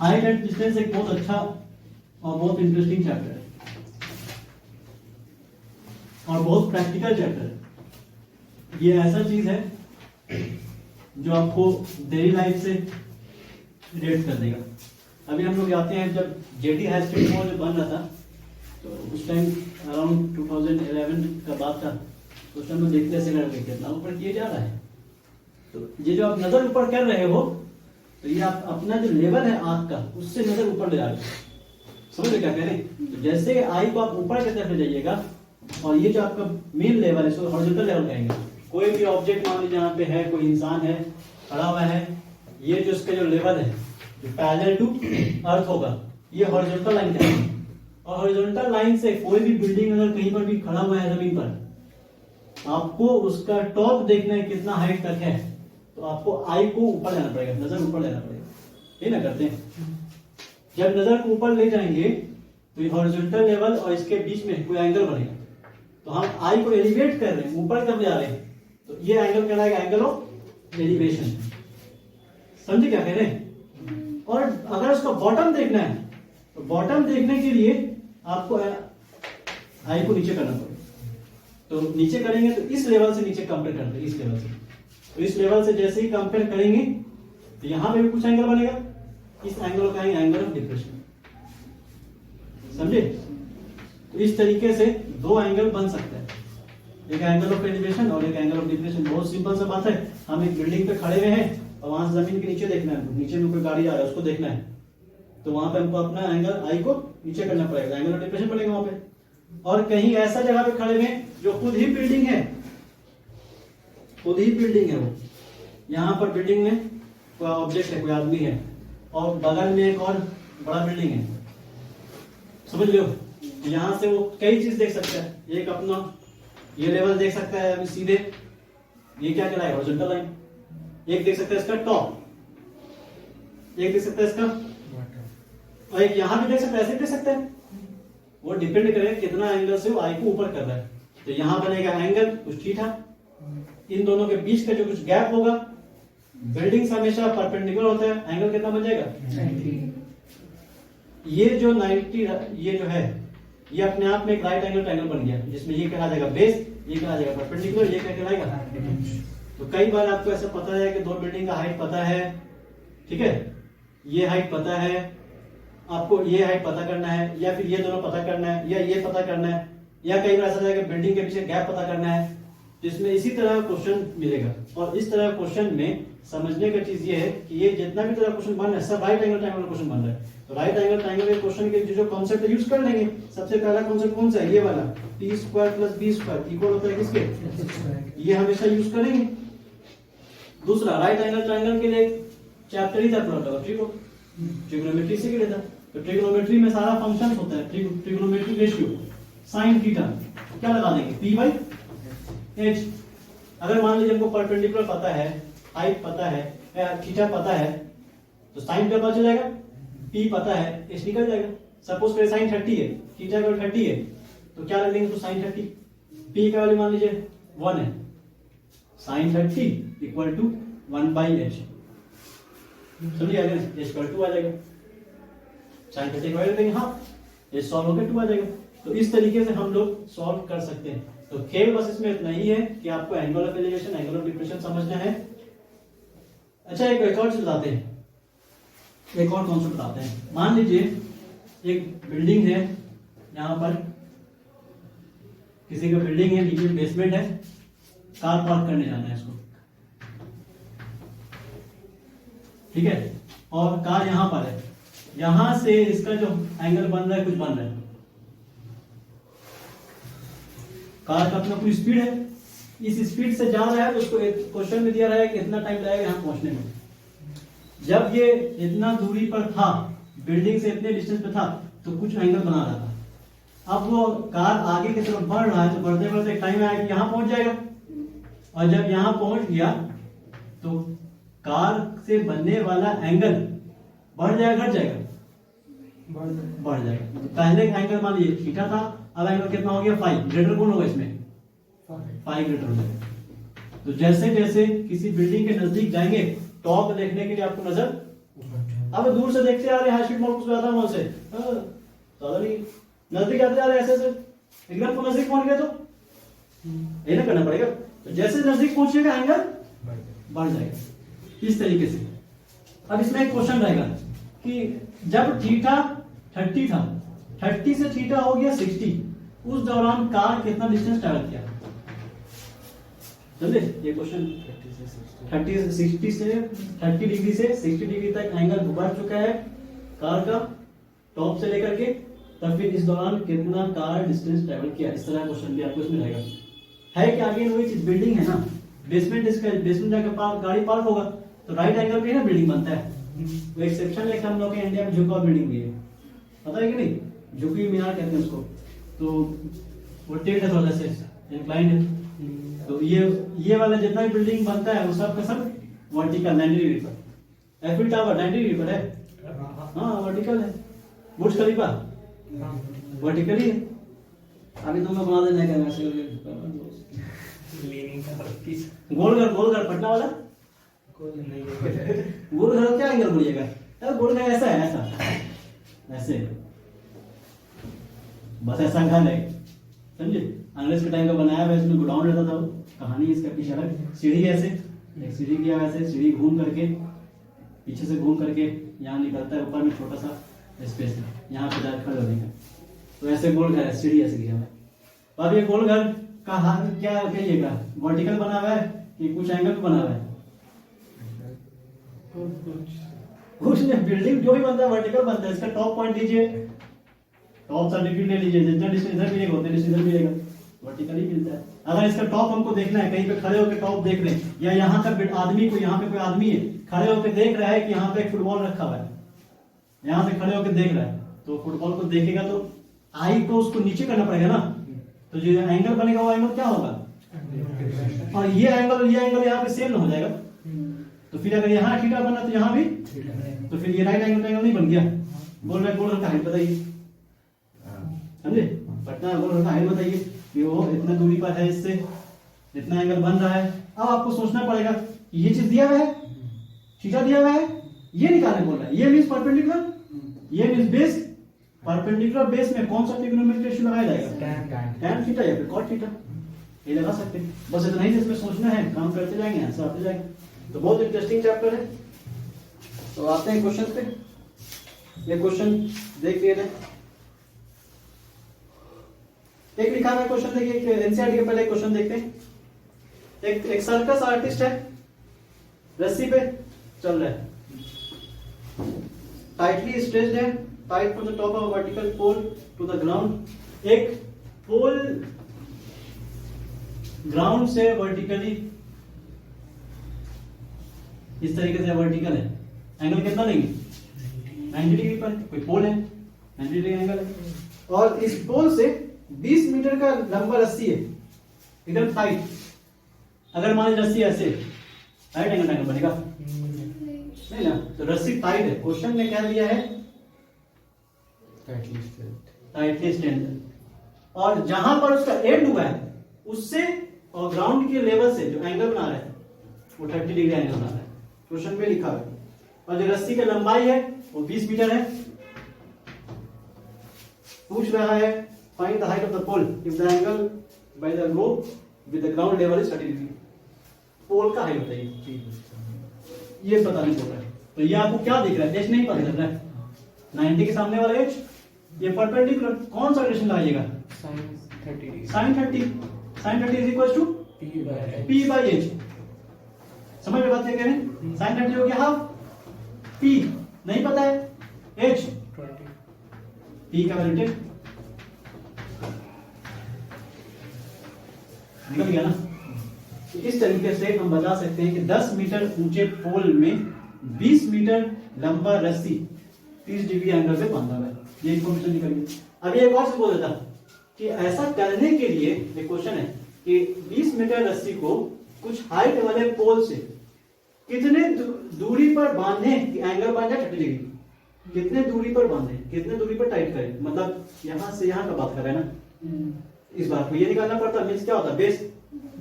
Height and distance एक बहुत अच्छा और बहुत इंटरेस्टिंग चैप्टर है और बहुत प्रैक्टिकल चैप्टर है। ये ऐसा चीज है जो आपको डेली लाइफ से रिलेट कर देगा। अभी हम लोग जाते हैं, जब जेडी हाई स्कूल में जो बन रहा था तो उस टाइम अराउंड 2011 का बात था, तो उस टाइम लोग देखते ऐसे करके कितना ऊपर किए जा रहा है। तो ये जो आप नजर ऊपर कर रहे हो, तो ये आप अपना जो लेवल है आंख का, उससे नजर ऊपर ले जा रहे हो। समझ रहे क्या कह रहे हैं? तो जैसे आई को आप ऊपर की तरफ ले जाइएगा और ये जो आपका मेन लेवल है इसको हॉरिजॉन्टल लेवल कहेंगे। कोई भी ऑब्जेक्ट मान लीजिए यहाँ पे है, कोई इंसान है खड़ा हुआ है, ये जो इसका जो लेवल है जो पैरेलल टू अर्थ होगा, ये हॉरिजॉन्टल लाइन कहेंगे। और हॉरिजॉन्टल लाइन से कोई भी बिल्डिंग अगर कहीं पर भी खड़ा हुआ है जमीन पर, आपको उसका टॉप देखना है कितना हाइट तक है, तो आपको आई को ऊपर लेना पड़ेगा, नजर ऊपर लेना पड़ेगा। ये ना करते हैं, जब नजर को ऊपर ले जाएंगे तो ये हॉरिजॉन्टल लेवल और इसके बीच में कोई एंगल बनेगा। तो हम आई को एलिवेट कर रहे हैं, ऊपर कब जा रहे हैं, तो ये एंगल कहलाएगा एंगल ऑफ एलिवेशन। समझे क्या कह रहे हैं? और अगर उसका बॉटम देखना है तो बॉटम देखने के लिए आपको आई को नीचे करना पड़ेगा। तो नीचे करेंगे तो इस लेवल से नीचे कंपेयर करते हैं, इस लेवल से। तो इस लेवल से जैसे ही कंपेयर करेंगे तो यहां पे भी कुछ एंगल बनेगा, इस एंगल को कहेंगे एंगल ऑफ डिप्रेशन। समझे? तो इस तरीके से दो एंगल बन सकता है, एक एंगल ऑफ एलिवेशन और एक एंगल ऑफ डिप्रेशन। बहुत सिंपल सा बात है। हम एक बिल्डिंग पे खड़े हुए हैं और वहां से जमीन के नीचे देखना है, नीचे में कोई गाड़ी आ रहा है उसको देखना है, तो वहां पे हमको अपना एंगल आई को नीचे करना पड़ेगा, एंगल ऑफ डिप्रेशन पड़ेगा वहां पे। और कहीं ऐसा जगह पे खड़े हुए जो खुद ही बिल्डिंग है, खुद ही बिल्डिंग है, वो यहाँ पर बिल्डिंग में कोई ऑब्जेक्ट है, कोई आदमी है, और बगल में एक और बड़ा बिल्डिंग है। समझ लो, यहाँ से वो कई चीज देख सकता है। एक अपना ये लेवल देख सकता है अभी सीधे, ये क्या कहलाएगा हॉरिजॉन्टल लाइन। एक देख सकता है इसका टॉप, एक देख सकता है इसका, और एक यहाँ भी देख सकता है, ऐसे देख सकता है। वो डिपेंड करेगा कितना एंगल से वो आई को ऊपर कर रहा है। तो यहाँ बनेगा एंगल कुछ थीटा, इन दोनों के बीच का जो कुछ गैप होगा, बिल्डिंग हमेशा परपेंडिकुलर होता है, एंगल कितना बन जाएगा 90। ये जो 90 ये जो है ये अपने आप में एक राइट एंगल ट्रायंगल बन गया, जिसमें ये कहला जाएगा बेस, ये कहला जाएगा परपेंडिकुलर, ये क्या कहलाएगा। तो कई बार आपको ऐसा पता है कि दो बिल्डिंग का हाइट पता है, ठीक है, ये हाइट पता है, आपको ये हाइट पता करना है, या फिर ये दोनों पता करना है, या ये पता करना है, या कई बार ऐसा जाएगा बिल्डिंग के पीछे गैप पता करना है। जिसमें इसी तरह क्वेश्चन मिलेगा। और इस तरह क्वेश्चन में समझने का चीज ये है कि ये जितना भी तरह क्वेश्चन बन रहा है सब राइट एंगल ट्रायंगल क्वेश्चन बन रहा है। तो राइट एंगल ट्रायंगल के क्वेश्चन के जो कॉन्सेप्ट यूज कर लेंगे। सबसे पहला कॉन्सेप्ट कौन सा है, ये वाला, T square plus B square equal होता है किसके, ये हमेशा यूज करेंगे। दूसरा, राइट एंगल ट्रायंगल के लिए चैप्टर ही था ट्रिग्नोमेट्री से के था। तो ट्रिग्नोमेट्री में सारा फंक्शन होता है, ट्रिग्नोमेट्री रेशियो साइन थीटा क्या लगा देंगे, पी बाई एच। अगर मान लीजिए हमको परपेंडिकुलर पता है, हाइट पता है, थीटा पता है, तो साइन क्या पता चलेगा, पी पता है, एच निकल जाएगा। सपोज करें साइन 30 है, थीटा का 30 है, तो क्या रख देंगे तो साइन 30, पी का वैल्यू मान लीजिए 1 है, साइन 30 इक्वल टू 1/h। समझिए एच इक्वल 2 आ जाएगा, साइन 30 का वैल्यू देंगे हाफ, एच सॉल्व होकर 2 आ जाएगा। तो इस तरीके से हम लोग सॉल्व कर सकते हैं। तो केवल बस इसमें इतना ही है कि आपको angle of elevation, angle of depression समझना है। अच्छा, एक और चीज बताते हैं, एक और कॉन्सेप्ट बताते हैं। मान लीजिए एक बिल्डिंग है, यहाँ पर किसी का बिल्डिंग है, नीचे बेसमेंट है, कार पार्क करने जाना है इसको, ठीक है, और कार यहाँ पर है, यहां से इसका जो एंगल बन रहा है कुछ बन रहा है, कार का अपना कोई स्पीड है, इस स्पीड से जा रहा है, तो उसको क्वेश्चन में दिया रहा है कि इतना टाइम लगेगा यहाँ पहुंचने में। जब ये इतना दूरी पर था, बिल्डिंग से इतने डिस्टेंस पे था, तो कुछ एंगल बना रहा था। अब वो कार आगे की तरफ बढ़ रहा है, तो बढ़ते बढ़ते टाइम आया कि यहाँ पहुंच जाएगा, और जब यहाँ पहुंच गया तो कार से बनने वाला एंगल बढ़ जाएगा घट जाएगा, बढ़ जाएगा। तो पहले का एंगल मान लीजिए थीटा था, अब एंगल कितना हो गया 5, ग्रेटर कौन होगा इसमें, 5 ग्रेटर हो जाएगा। तो जैसे जैसे किसी बिल्डिंग के नजदीक जाएंगे, टॉप देखने के लिए आपको नजर अब दूर से देखते आ रहे हाई स्पीड मोड कुछ ज्यादा वहां से ज्यादा नहीं, नजदीक आते जा रहे ऐसे ऐसे, एकदम को नजदीक पहुंच गए तो ये ना करना पड़ेगा। तो जैसे नजदीक पहुंचेगा एंगल बढ़ जाएगा इस तरीके से। अब इसमें एक क्वेश्चन रहेगा कि जब थीटा 30 था, 30 से थीटा हो गया 60, उस दौरान कार कितना डिस्टेंस ट्रैवल किया? समझे ये क्वेश्चन? 30 से 60 से 30 डिग्री से 60 डिग्री तक एंगल बढ़ चुका है कार का, टॉप से लेकर के, तब फिर इस दौरान कितना कार डिस्टेंस ट्रैवल किया? इस तरह क्वेश्चन भी आपको इसमें रहेगा। है कि आगे वही चीज, बिल्डिंग है ना, बेसमेंट, इसका बेसमेंट जाकर गाड़ी पार्क होगा तो राइट एंगल पे ना बिल्डिंग बनता है। वो एक्सेप्शन है कि हम लोग के इंडिया में झुकाव बिल्डिंग भी है, पता है कि नहीं, झुकी मीनार कहते हैं उसको। तो वो टेढ़ है थोड़ा सा, इंक्लाइंड है। तो ये वाला जितना भी बिल्डिंग बनता है वो सब का सब वर्टिकल 90 डिग्री पर। एफिल टावर 90 डिग्री पर है, हाँ वर्टिकल है। बुर्ज खलीफा वर्टिकल ही है। अभी तो मैं बना देना क्या वैसे गोलघर पटना वाला गोलघर क्या एंगल बोलिएगा यार? गोलघर ऐसा है, ऐसा ऐसे, बस ऐसा घर है, समझे? अंग्रेज के टाइम का बनाया हुआ, इसमें गोडाउन रहता था। कहानी इसका पीछे अलग। सीढ़ी ऐसे, एक सीढ़ी किया वैसे, सीढ़ी घूम करके पीछे से घूम करके यहाँ निकलता है, ऊपर में छोटा सा स्पेस है, यहाँ पे जाकर खड़े होने का। तो ऐसे गोलघर है, सीढ़ी ऐसे किया हुआ है। अब ये गोलघर का हाल क्या कहिएगा, वर्टिकल बना हुआ है कि कुछ एंगल बना हुआ है? कुछ नहीं, बिल्डिंग जो भी बनता है वर्टिकल बनता है। इसका टॉप पॉइंट लीजिए, टॉप सर्टिफिकेट ले लीजिए, जितना डिस्टेंस इधर मिलेगा उतना डिस्टेंस इधर मिलेगा, वर्टिकल ही मिलता है। अगर इसका टॉप हमको देखना है, कहीं पे खड़े होकर टॉप देख रहे हैं, या यहाँ तक आदमी को, यहाँ पे कोई आदमी है खड़े होकर देख रहा है कि यहाँ पे एक फुटबॉल रखा हुआ है, यहाँ से खड़े होकर देख रहा है, तो फुटबॉल को देखेगा तो आई को उसको नीचे करना पड़ेगा ना, तो जो एंगल बनेगा वो एंगल क्या होगा? और ये एंगल यहाँ पे सेम ना हो जाएगा। तो फिर अगर यहाँ थीटा बना तो यहाँ भी, तो फिर ये राइट एंगल नहीं बन गया। बोल रहे गोल का हाइट बताइए, समझे? पटना गोल का हाइट बताइए कि वो इतना दूरी पर है, इससे इतना एंगल बन रहा है। अब आपको सोचना पड़ेगा कि ये चीज दिया हुआ है, थीटा दिया हुआ है, ये निकालने बोल रहा है। ये मींस परपेंडिकुलर, ये मींस बेस। परपेंडिकुलर बेस में कौन सा ट्रिग्नोमेट्रिक रेशियो लगाया जाएगा? tan थीटा या फिर cot थीटा, ये लगा सकते हैं। बस इतना ही इसमें सोचना है, काम करते जाएंगे, आंसर आते जाएंगे। तो बहुत इंटरेस्टिंग चैप्टर है। तो आते हैं क्वेश्चन पे। ये क्वेश्चन देख लिए थे, एक लिखा हुआ क्वेश्चन देखिए, एनसीईआरटी के पहले क्वेश्चन देखते हैं। एक सर्कस आर्टिस्ट है, रस्सी पे चल रहा है, टाइटली स्ट्रेच्ड है, tight from the top of vertical pole to the ground. एक पोल ग्राउंड से वर्टिकली इस तरीके से वर्टिकल है, एंगल कितना लेंगे? 90 डिग्री पर। कोई पोल है, 90 डिग्री एंगल है, और इस पोल से 20 मीटर का लंबा रस्सी है, एकदम टाइट। अगर मान लीजिए रस्सी ऐसे, टाइट एंगल बनेगा नहीं ना, तो रस्सी टाइट है। क्वेश्चन में क्या दिया है? टाइटली स्ट्रेंथ, और जहां पर उसका एंड हुआ है उससे और ग्राउंड के लेवल से जो एंगल बना रहा है वो 30 डिग्री एंगल बना रहा है, क्वेश्चन में लिखा है। और जो रस्सी की लंबाई है वो 20 मीटर है। पूछ रहा है find the height of the pole if the angle by the rope with the ground level is 30 degree. Pole का हाइट बताइए, ये पता नहीं चल रहा है। तो ये आपको क्या दिख रहा है? एच नहीं पता चल रहा है, 90 के सामने वाला एच। ये परपेंडिकुलर कौन सा रिलेशन लगाइएगा? sin 30 is equal to p by h। समझ में बात कह रहे हैं? sin 30 हो गया हाफ, p नहीं पता है, h p का वैल्यू निकल गया ना। इस तरीके से हम बता सकते हैं कि 10 मीटर ऊंचे पोल में 20 मीटर लंबा रस्सी 30 डिग्री एंगल से बांधा हुआ है। ये इंफॉर्मेशन निकल गई। अभी एक और से बोल देता कि ऐसा करने के लिए एक क्वेश्चन है कि 20 मीटर रस्सी को कुछ हाइट वाले पोल से कितने दूरी पर बांधे कि एंगल बन जाए 30 डिग्री। कितने दूरी पर बांधे, कितने दूरी पर टाइट करें, मतलब यहां से यहां का बात कर रहे हैं ना। इस बात को ये निकालना पड़ता है। मींस क्या होता है? बेस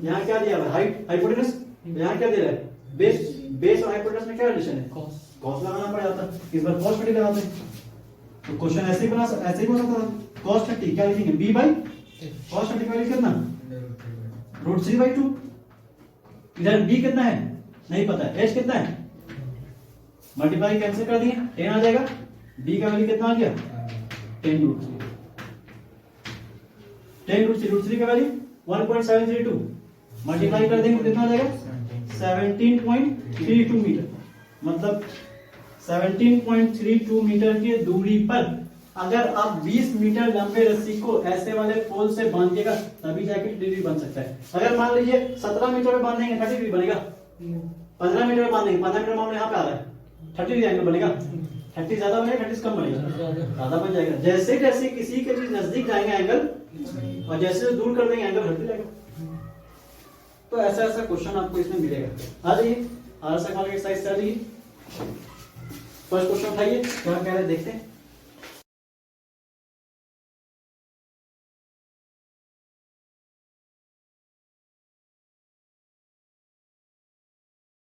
यहाँ क्या दिया हुआ है? Height, hypotenuse. यहाँ क्या दे रहा है? बेस और हाइपोटेनस में क्या रिलेशन है? cos कॉस लगाना पड़ जाता, इस बार cos 30 लगाते हैं। तो क्वेश्चन ऐसे ही हो सकता था, cos 30 क्या लिखेंगे, b बाई cos 30 का वैल्यू कितना, √3/2। इधर b कितना है नहीं पता है, h कितना है, मल्टीप्लाई कैंसिल कर दिए 10 आ जाएगा, b का वैल्यू कितना आ गया 10√3। 10√3 का वैल्यू 1.732, मल्टीप्लाई कर देंगे कितना आ जाएगा 17.32 मीटर। मतलब 17.32 मीटर की दूरी पर अगर आप 20 मीटर लंबे रस्सी को ऐसे वाले पोल से बांधिएगा तभी जाके 30 डिग्री बन सकता है। अगर मान लीजिए 17 मीटर में बांधेंगे 30 डिग्री बनेगा, 15 मीटर में बांधेंगे, 15 मीटर मामले यहाँ पे आ रहा है 30 डिग्री एंगल बनेगा, 30 ज्यादा बनेगा 30 कम बनेगा, ज्यादा बन जाएगा। जैसे जैसे किसी के चीज नजदीक जाएंगे एंगल और जैसे दूर कर देंगे एंगल घटते जाएगा। तो ऐसा ऐसा क्वेश्चन आपको इसमें मिलेगा। आ जाइए RSA एक्सरसाइज कर लीजिए, फर्स्ट क्वेश्चन उठाइए क्या कह रहे हैं देखते हैं।